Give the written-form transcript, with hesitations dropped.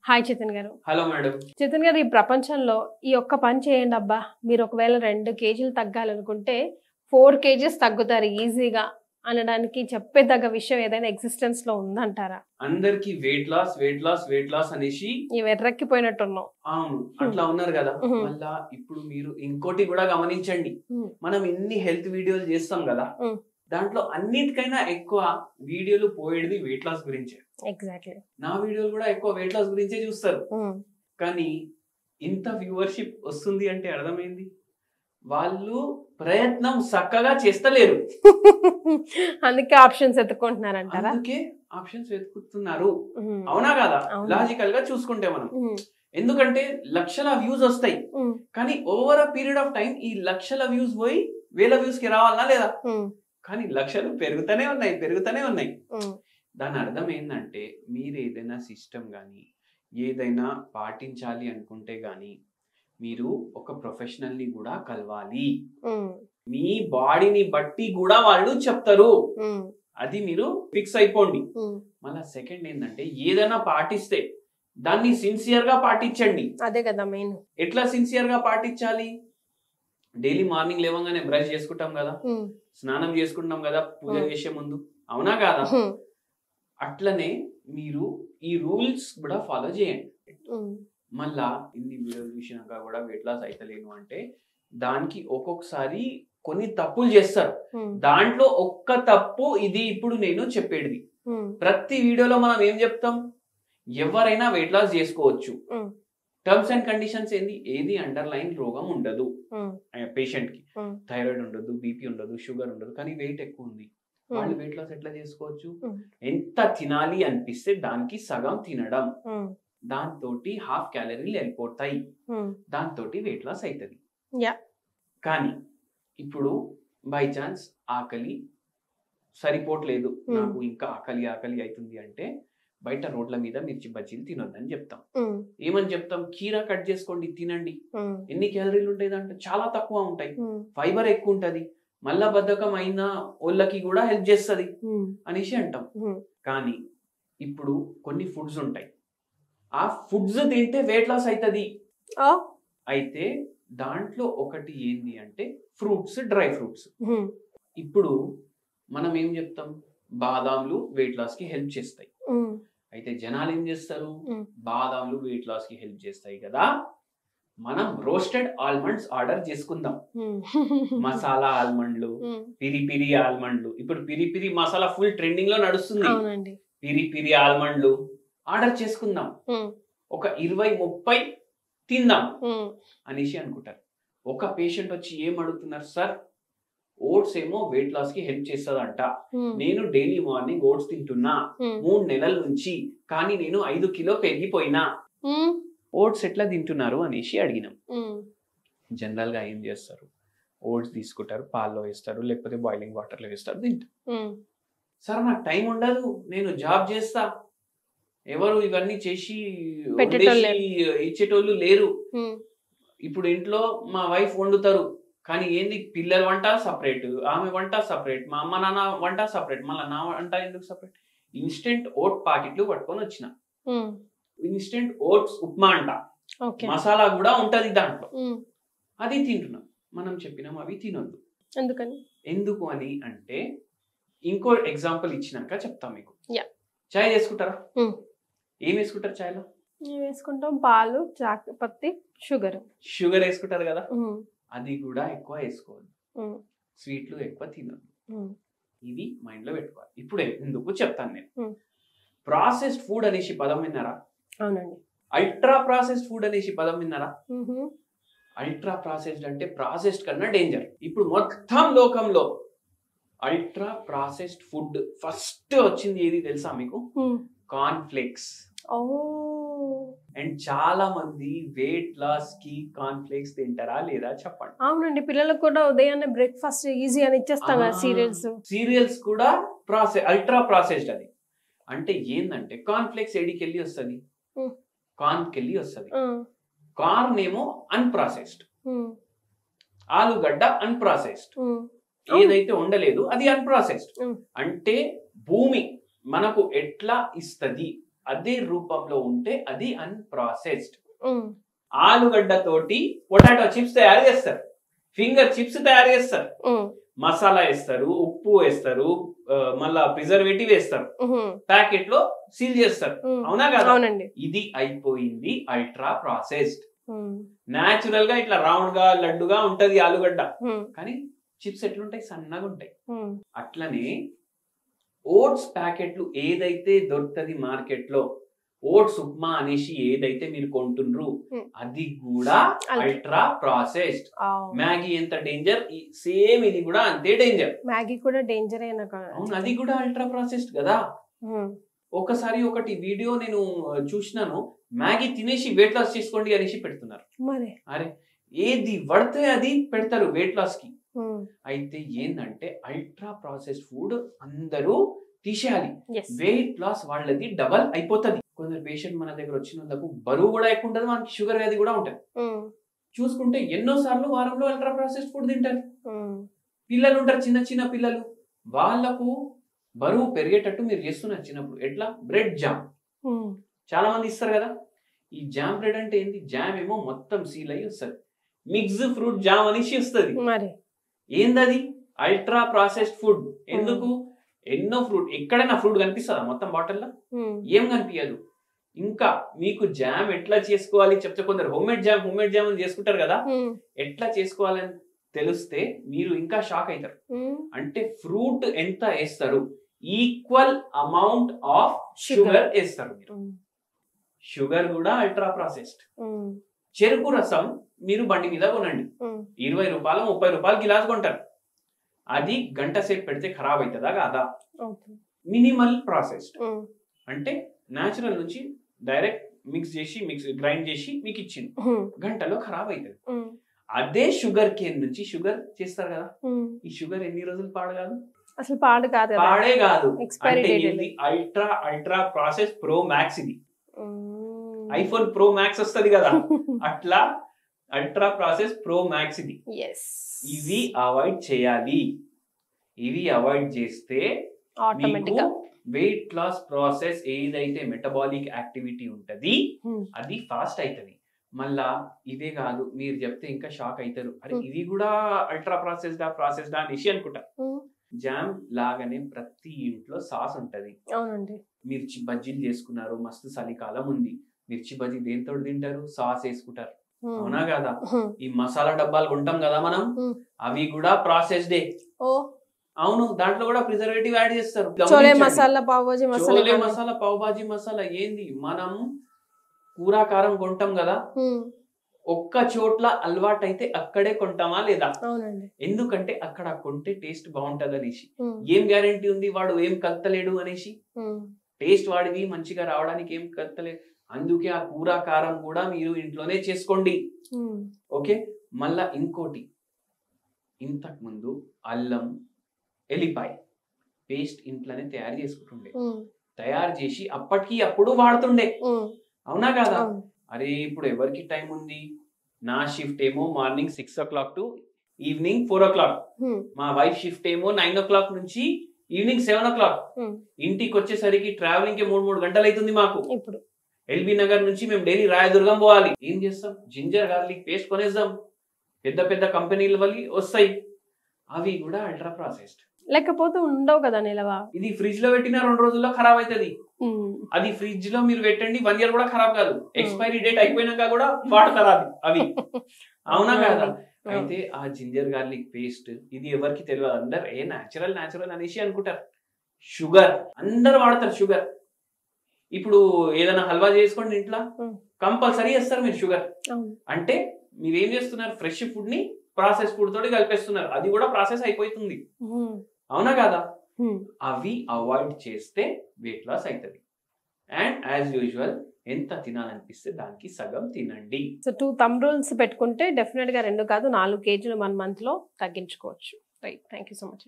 Hi Chetan గారు. Hello madam. Chetan గారు, ఈ ప్రపంచంలో ఈ ఒక్క పని చేయండి అబ్బా, మీరు ఒకవేళ 2 కేజీలు తగ్గాలనుకుంటే 4 కేజీస్ తగ్గుతారు ఈజీగా అనడానికి చెప్పేదగ్గ విషయం ఏదైనా ఎగ్జిస్టెన్స్ లో ఉందంటారా? అందరికి వెయిట్ లాస్ అనేసి వెర్రెక్కిపోయినట్టున్నాం. అవును, అట్లా ఉన్నారు కదా. మళ్ళా ఇప్పుడు మీరు ఇంకోటి కూడా గమనించండి, మనం ఎన్ని హెల్త్ వీడియోలు చేస్తాం కదా, దాంట్లో అన్నిటికైనా ఎక్కువ వీడియోలు పోయేది వెయిట్ లాస్ గురించే. ఎగ్జాక్ట్లీ. నా వీడియోలు కూడా ఎక్కువ వెయిట్ లాస్ గురించే చూస్తారు. కానీ ఇంత వ్యూవర్షిప్ వస్తుంది అంటే అర్థమైంది, వాళ్ళు ప్రయత్నం చక్కగా చేస్తలేరు. అందుకే ఆప్షన్స్ ఎత్తుకుంటున్నారంటారా? అందుకే ఆప్షన్స్ వెతుకుతున్నారు. అవునా కదా? లాజికల్ గా చూసుకుంటే మనం, ఎందుకంటే లక్షల వ్యూస్ వస్తాయి, కానీ over a period of time ఈ లక్షల వ్యూస్ పోయి 1000 వ్యూస్ కి రావాలనా లేదా? కానీ లక్షలు పెరుగుతూనే ఉన్నాయి. దాని అర్థం ఏంటంటే, మీరు ఏదైనా సిస్టమ్ కానీ ఏదైనా పాటించాలి అనుకుంటే గానీ మీరు ఒక ప్రొఫెషనల్ ని కూడా కలవాలి. మీ బాడీని బట్టి కూడా వాళ్ళు చెప్తారు, అది మీరు ఫిక్స్ అయిపోండి. మళ్ళా సెకండ్ ఏంటంటే, ఏదైనా పాటిస్తే దాన్ని సిన్సియర్ గా పాటించండి. అదే కదా మెయిన్. ఎట్లా సిన్సియర్ గా పాటించాలి? డైలీ మార్నింగ్ లేవగానే బ్రష్ చేసుకుంటాం కదా, స్నానం చేసుకుంటాం కదా పూజ చేసే ముందు, అవునా కాదా? అట్లనే మీరు ఈ రూల్స్ కూడా ఫాలో చేయండి. మళ్ళా ఇన్ని వీడియోలు చూసినాక కూడా వెయిట్ లాస్ అయితలేను అంటే దానికి ఒక్కొక్కసారి కొన్ని తప్పులు చేస్తారు. దాంట్లో ఒక్క తప్పు ఇది ఇప్పుడు నేను చెప్పేది. ప్రతి వీడియోలో మనం ఏం చెప్తాం, ఎవరైనా వెయిట్ లాస్ చేసుకోవచ్చు. టర్మ్స్ అండ్ కండిషన్స్ ఏంది, ఏది అండర్లైన్ రోగం ఉండదు పేషెంట్ కి, థైరాయిడ్ ఉండదు, బీపీ ఉండదు, షుగర్ ఉండదు, కానీ వెయిట్ ఎక్కువ ఉంది. వాళ్ళు వెయిట్ లాస్ ఎట్లా చేసుకోవచ్చు? ఎంత తినాలి అనిపిస్తే దానికి సగం తినడం, దాంతో హాఫ్ క్యాలరీలు వెళ్ళిపోతాయి, దాంతో వెయిట్ లాస్ అవుతుంది. కానీ ఇప్పుడు బై ఛాన్స్ ఆకలి సరిపోవట్లేదు, నాకు ఇంకా ఆకలి అవుతుంది అంటే బయట రోడ్ల మీద మిర్చి బజ్జీలు తినొద్దని చెప్తాం. ఏమని చెప్తాం? కీరా కట్ చేసుకోండి, తినండి. ఎన్ని క్యాలరీలు ఉంటాయి అంటే చాలా తక్కువ ఉంటాయి, ఫైబర్ ఎక్కువ ఉంటది, మళ్ళా బద్ధకం అయిన వాళ్ళకి కూడా హెల్ప్ చేస్తుంది అనేసి అంటాం. కానీ ఇప్పుడు కొన్ని ఫుడ్స్ ఉంటాయి, ఆ ఫుడ్స్ తింటే వెయిట్ లాస్ అవుతుంది. అయితే దాంట్లో ఒకటి ఏంది అంటే ఫ్రూట్స్, డ్రై ఫ్రూట్స్. ఇప్పుడు మనం ఏం చెప్తాం, బాదాంలు వెయిట్ లాస్ కి హెల్ప్ చేస్తాయి. అయితే జనాలు ఏం చేస్తారు, బాదాంలు వెయిట్ లాస్ కి హెల్ప్ చేస్తాయి కదా, మనం రోస్టెడ్ ఆల్మండ్స్ ఆర్డర్ చేసుకుందాం. మసాలా ఆల్మండ్లు, పిరి ఆల్మండ్లు. ఇప్పుడు పిరి మసాలా ఫుల్ ట్రెండింగ్ లో నడుస్తుంది. పిరి ఆల్మండ్లు ఆర్డర్ చేసుకుందాం, ఒక 20-30 తిందాం అనేసి అనుకుంటారు. ఒక పేషెంట్ వచ్చి ఏం అడుగుతున్నారు, సార్ ఓట్స్ ఏమో వెయిట్ లాస్ కి హెల్ప్ చేస్తుందంట, నేను డైలీ మార్నింగ్ ఓట్స్ తింటున్నా 3 నెలల నుంచి, కానీ నేను 5 కిలో పెరిగిపోయినా, ఓట్స్ ఎట్లా తింటున్నారు అనేసి అడిగినాం. జనరల్ గా ఏం చేస్తారు, ఓట్స్ తీసుకుంటారు, పాల్లో వేస్తారు, లేకపోతే బాయిలింగ్ వాటర్ లో వేస్తారు, తింటారు. సార్ నాకు టైం ఉండదు, నేను జాబ్ చేస్తా, ఎవరు ఇవన్నీ చేసి ఇచ్చేటోళ్ళు లేరు, ఇప్పుడు ఇంట్లో మా వైఫ్ వండుతారు, కానీ ఏంది పిల్లల వంట సపరేట్, ఆమె వంట సపరేట్, మా అమ్మ నాన్న వంట సపరేట్, మళ్ళీ నా వంట ఎందుకు సపరేట్? ఇన్స్టెంట్ ఓట్ ప్యాకెట్లు పట్టుకొని వచ్చిన, ఇన్స్టెంట్ ఓట్స్ ఉప్మా అంట, మసాలా కూడా ఉంటది దాంట్లో, అది తింటున్నాం. మనం చెప్పినాం అవి తినొద్దు. ఎందుకు అని అంటే, ఇంకో ఎగ్జాంపుల్ ఇచ్చినాక చెప్తాం మీకు. చాయ్ చేసుకుంటారా? ఏం వేసుకుంటారు చాయ్లో? వేసుకుంటాం పాలు, చాపత్తి, షుగర్ వేసుకుంటారు కదా, అది కూడా ఎక్కువ వేసుకోవద్దు, స్వీట్లు ఎక్కువ తినద్దు, ఇది మైండ్ లో పెట్టుకోవాలి. ఇప్పుడు ఎందుకు చెప్తాను నేను. ప్రాసెస్డ్ ఫుడ్ అనేసి పదం విన్నారా? అవునండి. అల్ట్రా ప్రాసెస్డ్ ఫుడ్ అనేసి పదం విన్నారా? అల్ట్రా ప్రాసెస్డ్ అంటే ప్రాసెస్డ్ కన్నా డేంజర్. ఇప్పుడు మొత్తం లోకంలో అల్ట్రా ప్రాసెస్డ్ ఫుడ్ ఫస్ట్ వచ్చింది ఏది తెలుసా మీకు? Corn flakes. అండ్ చాలా మంది వెయిట్ లాస్ కి కార్న్ ఫ్లేక్స్ తింటారా లేదా చెప్పండి. అవునండి, పిల్లలకు కూడా ఉదయాన్నే బ్రేక్ఫాస్ట్ ఈజీ అని ఇచ్చేస్తాం కదా. సీరియల్స్ కూడా అల్ట్రా ప్రాసెస్డ్. అది అంటే ఏంటంటే కార్న్ ఫ్లేక్స్ ఏడికి వెళ్ళి వస్తుంది, కార్న్ కెళ్ళి వస్తుంది. కార్న్ ఏమో అన్ప్రాసెస్డ్, ఆలుగడ్డ అన్ప్రాసెస్డ్, ఏదైతే ఉండలేదు అది అన్ప్రాసెస్డ్. అంటే భూమి మనకు ఎట్లా ఇస్తుంది అదే రూపంలో ఉంటే అది అన్ప్రాసెస్డ్. ఆలుగడ్డ తోటి పొటాటో చిప్స్ తయారు చేస్తారు, ఫింగర్ చిప్స్ తయారు చేస్తారు, మసాలా వేస్తారు, ఉప్పు వేస్తారు, మళ్ళా ప్రిజర్వేటివ్ వేస్తారు, ప్యాకెట్ లో సీల్ చేస్తారు. అవునా కదా? ఇది అయిపోయింది అల్ట్రా ప్రాసెస్డ్. న్యాచురల్ గా ఇట్లా రౌండ్ గా లడ్డుగా ఉంటది ఆలుగడ్డ, కానీ చిప్స్ ఎట్లుంటాయి, సన్నగా ఉంటాయి. అట్లనే ఓట్స్ ప్యాకెట్లు ఏదైతే దొరుకుతుంది మార్కెట్ లో, ఓట్స్ ఉప్మా అనేసి ఏదైతే మీరు కొంటుండ్రు అది కూడా అల్ట్రా ప్రాసెస్డ్. మ్యాగీ ఎంత డేంజర్, సేమ్ ఇది కూడా అంతే డేంజర్. మ్యాగీ కూడా డేంజర్ అయినా, అది కూడా అల్ట్రా ప్రాసెస్డ్ కదా. ఒకసారి ఒకటి వీడియో నేను చూసినాను, మ్యాగీ తినేసి వెయిట్ లాస్ చేసుకోండి అనేసి పెడుతున్నారు. అరే ఏది పడితే అది పెడతారు వెయిట్ లాస్ కి. అయితే ఏంటంటే అల్ట్రా ప్రాసెస్డ్ ఫుడ్ అందరూ తీసేయాలి, వెయిట్ లాస్ వాళ్ళది డబల్ అయిపోతుంది. కొందరు పేషెంట్ మన దగ్గర వచ్చిన వాళ్ళకు బరువు కూడా ఎక్కువ ఉంటుంది, మనకి షుగర్ వ్యాధి కూడా ఉంటుంది. చూసుకుంటే ఎన్నో సార్లు వారంలో అల్ట్రా ప్రాసెస్డ్ ఫుడ్ తింటారు. పిల్లలు ఉంటారు, చిన్న చిన్న పిల్లలు, వాళ్ళకు బరువు పెరిగేటట్టు మీరు చేస్తున్నారు చిన్నప్పుడు. ఎట్లా? బ్రెడ్ జామ్ చాలా మంది ఇస్తారు కదా. ఈ జామ్ బ్రెడ్ అంటే ఏంది? జామ్ ఏమో మొత్తం సీల్ అయ్యి వస్తుంది, మిక్స్ ఫ్రూట్ జామ్ అనేసి వస్తుంది. ఏందది? Ultra processed food. ఎందుకు? ఎన్నో ఫ్రూట్, ఎక్కడైనా ఫ్రూట్ కనిపిస్తుందా మొత్తం బాటిల్లో? ఏం కనిపించదు. ఇంకా మీకు జామ్ ఎట్లా చేసుకోవాలి చెప్తే, కొందరు హోమ్మేడ్ జామ్ అని చేసుకుంటారు కదా, ఎట్లా చేసుకోవాలని తెలిస్తే మీరు ఇంకా షాక్ అవుతారు. అంటే ఫ్రూట్ ఎంత వేస్తారు, ఈక్వల్ అమౌంట్ ఆఫ్ షుగర్ వేస్తారు మీరు. షుగర్ కూడా అల్ట్రా ప్రాసెస్డ్. చెరుకు రసం మీరు బండి మీద కొనండి, 20 రూపాయలు 30 రూపాయలు గిలాస్ కొంటారు. అది గంట సేపు పెడితే ఖరాబ్ అవుతుందా కాదా? మినిమల్ ప్రాసెస్డ్ అంటే న్యాచురల్ నుంచి డైరెక్ట్ గ్రైండ్ చేసి మీకు ఇచ్చింది, గంటలో ఖరాబ్ అవుతుంది. అదే షుగర్ కేన్ నుంచి షుగర్ చేస్తారు కదా, ఈ షుగర్ ఎన్ని రోజులు పాడు కాదు, అసలు పాడే కాదు. అంటే ఇది అల్ట్రా ప్రాసెస్ ప్రో మ్యాక్స్. ఇది ఐఫోన్ ప్రో మ్యాక్స్ వస్తుంది కదా, అట్లా అల్ట్రా ప్రాసెస్ ప్రో మ్యాక్స్ ఇది. ఇవి అవాయిడ్ చేయాలి. ఇవి అవాయిడ్ చేస్తే మీకు వెయిట్ లాస్ ప్రాసెస్ ఏదైతే మెటబాలిక్ యాక్టివిటీ ఉంటది అది ఫాస్ట్ అవుతుంది. మళ్ళా ఇదే కాదు, మీరు చెప్తే ఇంకా షాక్ అవుతారు, అరే ఇది కూడా అల్ట్రా ప్రాసెస్డా అనేసి అనుకుంటారు. జామ్ లాగానే ప్రతి ఇంట్లో సాస్ ఉంటది. మిర్చి బజ్జీలు చేసుకున్నారు, మస్తు చలికాలం ఉంది, మిర్చి బజ్జీ దేంతో తింటారు? సాస్ వేసుకుంటారు. అవునా కదా? ఈ మసాలా డబ్బాలు కొంటాం కదా మనం, అవి కూడా ప్రాసెస్డే. అవును, దాంట్లో కూడా ప్రిజర్వేటివ్ యాడ్ చేస్తారు. చోలే మసాలా, పావ్ భాజీ మసాలా ఏంది? మనం కూర కారం కొంటాం కదా, ఒక్క చోట్ల అలవాటు అయితే అక్కడే కొంటామా లేదా? ఎందుకంటే అక్కడ కొంటే టేస్ట్ బాగుంటది అనేసి. ఏం గ్యారెంటీ ఉంది వాడు ఏం కలతలేడు అనేసి? టేస్ట్ వాడిది మంచిగా రావడానికి ఏం కలతలేదు. అందుకే ఆ కూర కారం కూడా మీరు ఇంట్లోనే చేసుకోండి. ఓకే. మళ్ళా ఇంకోటి, ఇంతకు ముందు అల్లం ఎల్లిపాయ పేస్ట్ ఇంట్లోనే తయారు చేసుకుంటుండే, తయారు చేసి అప్పటికి అప్పుడు వాడుతుండే. అవునా కదా? అరే ఇప్పుడు ఎవరికి టైం ఉంది? నా షిఫ్ట్ ఏమో morning 6 o'clock to evening 4 o'clock. మా వైఫ్ షిఫ్ట్ ఏమో 9 o'clock నుంచి ఈవినింగ్ 7 o'clock. ఇంటికి వచ్చేసరికి ట్రావెలింగ్ కి 3 గంటలు అవుతుంది మాకు. ఇప్పుడు ఎల్బీ నగర్ నుంచి మేము డైలీ రాయదుర్గం పోవాలి. ఏం చేస్తాం? జింజర్ గార్లిక్ పేస్ట్ కొనేద్దాం, పెద్ద పెద్ద కంపెనీల వల్ల వస్తాయి, అవి కూడా అల్ట్రా ప్రాసెస్డ్. లేకపోతే ఉండవు కదా నిలవ. ఇది ఫ్రిడ్జ్ లో పెట్టిన 2 రోజుల్లో ఖరాబ్ అవుతుంది. అది ఫ్రిడ్జ్ లో మీరు పెట్టండి 1 year కూడా ఖరాబ్ కాదు. ఎక్స్పైరీ డేట్ అయిపోయినాక కూడా వాడతారు అవి. అవునా కదా? అయితే ఆ జింజర్ గార్లిక్ పేస్ట్ ఇది ఎవరికి తెలియదు. అందరు ఏ న్యాచురల్ అనేసి అనుకుంటారు. షుగర్ అందరు వాడతారు. షుగర్ ఇప్పుడు ఏదైనా హల్వా చేసుకోండి ఇంట్లో, కంపల్సరీ వేస్తారు మీరు షుగర్. అంటే మీరు ఏం చేస్తున్నారు? ఫ్రెష్ ఫుడ్ ని ప్రాసెస్ ఫుడ్ తోటి కలిపేస్తున్నారు, అది కూడా ప్రాసెస్ అయిపోతుంది. అవునా కదా? అవి అవాయిడ్ చేస్తే వెయిట్ లాస్ అవుతుంది. అండ్ యాజ్ యూజువల్ ఎంత తినాలనిపిస్తే దానికి సగం తినండి. సో 2 thumb rules పెట్టుకుంటే డెఫినెట్ గా 2 కాదు 4 kg 1 month లో తగ్గించుకోవచ్చు. Right, thank you so much.